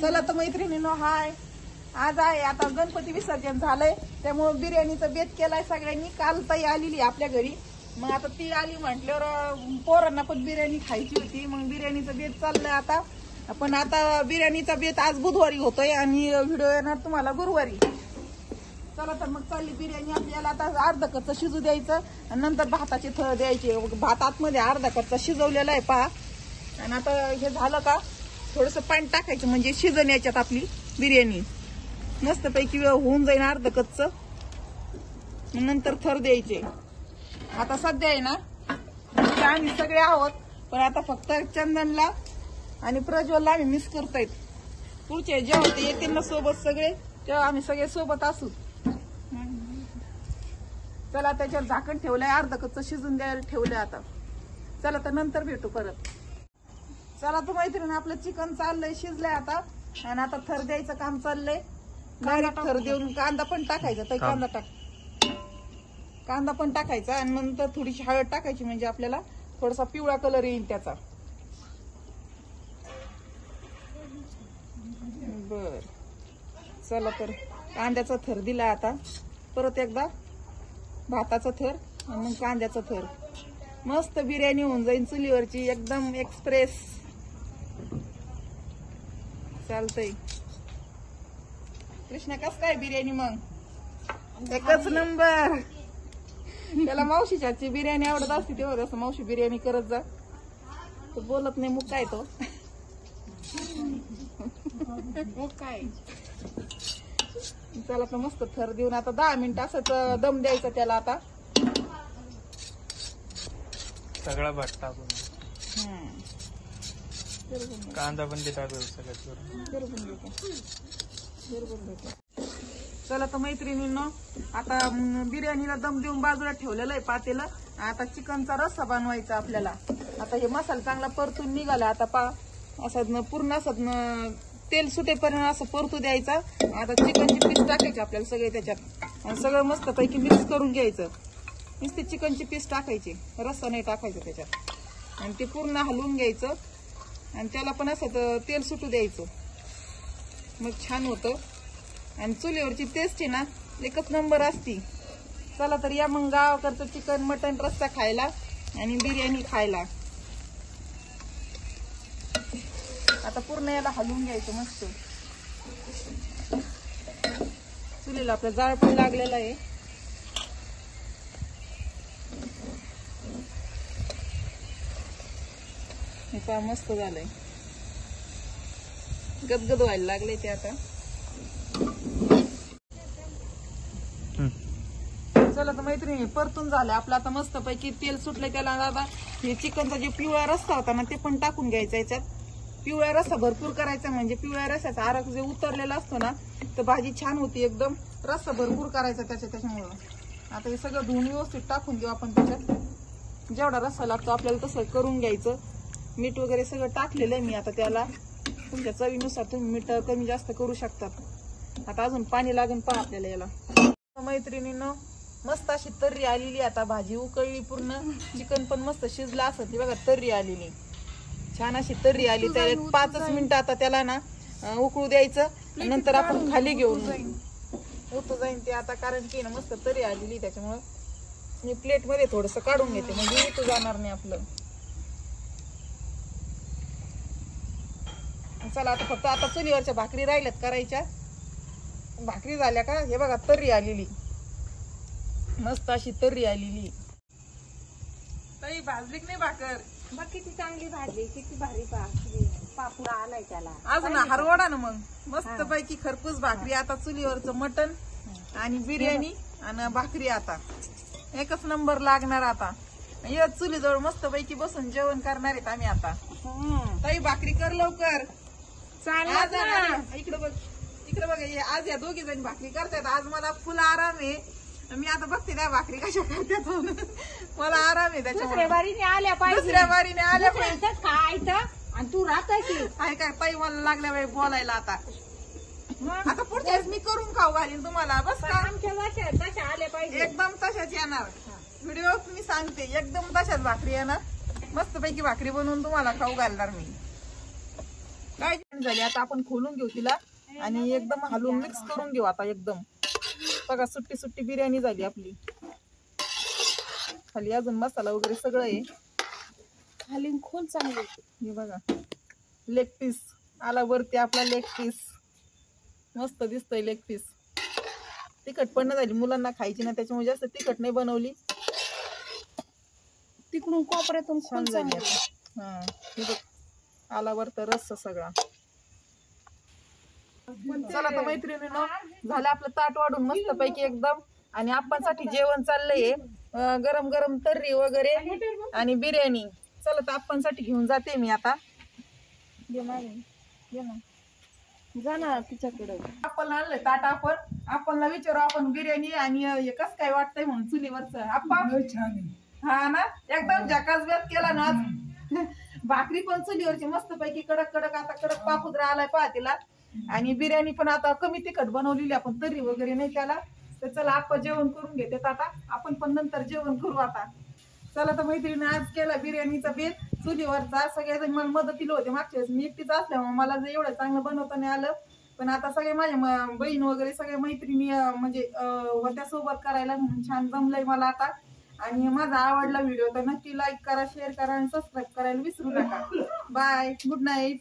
चला तर मैत्रिणींनो, हाय. आज आहे आता गणपती विसर्जन झालंय, त्यामुळे बिर्याणीचा बेत केलाय सगळ्यांनी. काल ताई आलेली आपल्या घरी, मग आता ती आली म्हटल्यावर पोरांना पण बिर्याणी खायची होती, मग बिर्याणीचा बेत चाललाय आता. पण आता बिर्याणीचा बेत आज बुधवारी होतोय आणि व्हिडिओ येणार तुम्हाला गुरुवारी. चला तर मग चालली बिर्याणी. आपल्याला आता अर्धा कच्चा शिजू द्यायचं आणि नंतर भाताचे थर द्यायचे. भात आतमध्ये अर्धा कच्चा शिजवलेला आहे पहा. आणि आता हे झालं का थोडस पाणी टाकायचं, म्हणजे शिजन याच्यात आपली बिर्याणी मस्तपैकी होऊन जाईल अर्ध कच्च. नंतर थर द्यायचे. आता सध्या आहे ना आम्ही सगळे आहोत, पण आता फक्त चंदनला आणि प्रज्वलला आम्ही मिस करतायत. पुढचे जेव्हा ते येतील ना सोबत सगळे, तेव्हा आम्ही सगळे सोबत असू. चला त्याच्यावर झाकण ठेवलंय, अर्ध कच्च शिजून द्यायला ठेवलंय आता. चला तर नंतर भेटू परत. चला तर मैत्रिणी, आपलं चिकन चाललंय, शिजलंय आता. आणि आता थर द्यायचं काम चाललंय. डायरेक्ट थर देऊन कांदा पण टाकायचा. तर कांदा पण टाकायचा आणि नंतर थोडीशी हळद टाकायची, म्हणजे आपल्याला थोडासा पिवळा कलर येईल त्याचा. बर, चला तर कांद्याचा थर दिला आता. परत एकदा भाताचा थर आणि मग कांद्याचा थर. मस्त बिर्याणी होऊन जाईल चुलीवरची, एकदम एक्सप्रेस. चालतंय. कृष्णा कस काय बिर्याणी? मग एकच नंबर. त्याला मावशीच्या हातची बिर्याणी आवडत असते, तेव्हा जसं मावशी बिर्याणी करत जा. तो बोलत नाही, मग काय तो काय. चला तर मस्त थर देऊन आता 10 मिनिटं असंच दम द्यायचा त्याला. आता सगळा भात टाकून कांदा पण ते टाकू सगळ्यात. चला तर मैत्रिणींनो, आता बिर्याणीला दम देऊन बाजूला ठेवलेलं आहे पातेलं. आता चिकनचा रस्सा बनवायचा आपल्याला. आता हे मसाला चांगला परतून निघाला. आता असं पूर्ण असं तेल सुटेपर्यंत असं परतू द्यायचा. आता चिकनची पीस टाकायची आपल्याला सगळे त्याच्यात, आणि सगळं मस्त पैकी मिक्स करून घ्यायचं. नुसते चिकनची पीस टाकायची, रस्सा नाही टाकायचं त्याच्यात. आणि ते पूर्ण हलवून घ्यायचं आणि त्याला पण असं तेल सुटू द्यायचं, मग छान होतं. आणि चुलीवरची टेस्ट आहे ना एकच नंबर असती. चला तर या मग गावाकडचं चिकन मटन रस्सा खायला आणि बिर्याणी खायला. आता पूर्ण याला हलवून घ्यायचं मस्त. चुलीला आपलं जाळ पण लागलेला आहे. हे पहा मस्त झालंय, गदगद व्हायला लागले ते आता. चला तर मैत्रिणी, परतून झालं आपलं आता मस्त पैकी. तेल सुटलं त्याला. दादा हे चिकनचा जे पिवळा रस्सा होता ना ते पण टाकून घ्यायचा याच्यात. पिवळा रस्सा भरपूर करायचा, म्हणजे पिवळ्या रस्स्याचा आरक जे उतरलेला असतो ना तर भाजी छान होती एकदम. रस्सा भरपूर करायचा त्याच्यामुळं. आता हे सगळं धुवून व्यवस्थित टाकून देऊ आपण त्याच्यात. जेवढा रस्सा लागतो आपल्याला तसं करून घ्यायचं. मीठ वगैरे सगळं टाकलेलं आहे मी आता त्याला. तुमच्या चवीनुसार तुम्ही मीठ कमी जास्त करू शकतात. आता अजून पाणी लागेल पहा आपल्याला याला. मैत्रिणींनो, मस्त अशी तर्री आलेली. आता भाजी उकळली पूर्ण, चिकन पण मस्त शिजलं असत. बघा तर्री आलेली, छान अशी तर्री आली. तर 5 मिनिटं आता त्याला ना उकळू द्यायचं. नंतर आपण खाली घेऊन उतू जाईन ते आता, कारण की ना मस्त तर्री आलेली. त्याच्यामुळं मी प्लेट मध्ये थोडस काढून घेते, म्हणजे उतू जाणार नाही आपलं. चला आता फक्त आता चुलीवरच्या भाकरी राहिल्यात करायच्या. भाकरी झाल्या का? हे बघा तर्री आलेली, मस्त अशी तर्री आलेली. ताई भाजली की नाही भाकर? बघ किती चांगली भाजी, किती भारी पापुडा आलाय त्याला. अजून हरवडा ना मग मस्त पैकी खरपूस भाकरी. आता चुलीवरचं मटण आणि बिर्याणी आणि भाकरी आता एकच नंबर लागणार. आता या चुलीजवळ मस्त पैकी बसून जेवण करणार आहेत आम्ही आता. ताई भाकरी कर लवकर. इकडे बघ, इकडे बघ. आज या दोघी जणी भाकरी करतायत. आज मला फुल आराम आहे. मी आता बघते त्या भाकरी कशा करतात. मला आराम आहे त्याच्यामुळे. दुसऱ्या बारीने आल्या पाहिजे खायचं. आणि तू राहताय काय काय ताई मला लागल्या वेळ बोलायला. आता आता पुढच्या वेळेस मी करून खाऊ घालीन तुम्हाला. बस का? आमच्या तशा आल्या पाहिजे, एकदम तशाच येणार. व्हिडिओ मी सांगते, एकदम तशाच भाकरी येणार. मस्त पैकी भाकरी बनवून तुम्हाला खाऊ घालणार मी. काय झाली आता आपण खोलून घेऊ तिला आणि एकदम हलवून मिक्स करून घेऊ आता एकदम. बघा सुट्टी सुट्टी बिर्याणी झाली आपली. खाली अजून मसाला वगैरे सगळं आहे. खाली खोल चांगली. हे बघा लेग पीस आला वरती आपला लेग पीस. मस्त दिसतोय लेग पीस. तिखट पण नाही झाली, मुलांना खायची ना त्याच्यामुळे जास्त तिखट नाही बनवली. तिकडून कोपऱ्यातून छान खोल झाली चांगली. आता. हा हे बघ आला वरत रस्सा सगळा. चला तर मैत्रिणींनो झालं आपलं ताट वाढून मस्त पैकी एकदम. आणि आपणसाठी जेवण चाललंय गरम गरम तर्री वगैरे आणि बिर्याणी. चला तर आपणसाठी घेऊन जाते मी आता. घे ना जा ना तिच्याकडे. आपण आणलंय ताट. आपणला विचारू आपण बिर्याणी आणि हे कसं काय वाटतंय म्हणून चुलीवरचं. आपण हा ना एकदम झकास बेत केला ना. भाकरी पण चुलीवरची मस्त पैकी कडक कडक. आता कडक पापुद्रा आलाय पहा तिला. आणि बिर्याणी पण आता कमी तिखट बनवलेली आपण, तर्री वगैरे नाही त्याला. तर चला आपण जेवण करून घेते आता. आपण पण नंतर जेवण करू आता. चला तर मैत्रिणी आज केला बिर्याणीचा बेत चुलीवरचा. सगळेजण मला मदतीला होते मागच्या वेळेस. मी एकटीच असल्यामुळे मला जर एवढं चांगलं बनवता नाही आलं. पण आता सगळे माझ्या बहीण वगैरे सगळ्या मैत्रिणी म्हणजे होत्या सोबत करायला म्हणून छान जमलंय मला आता. आणि माझा आवडला व्हिडिओ तर नक्की लाईक करा, शेअर करा आणि सबस्क्राईब करायला विसरू नका. Bye, good night.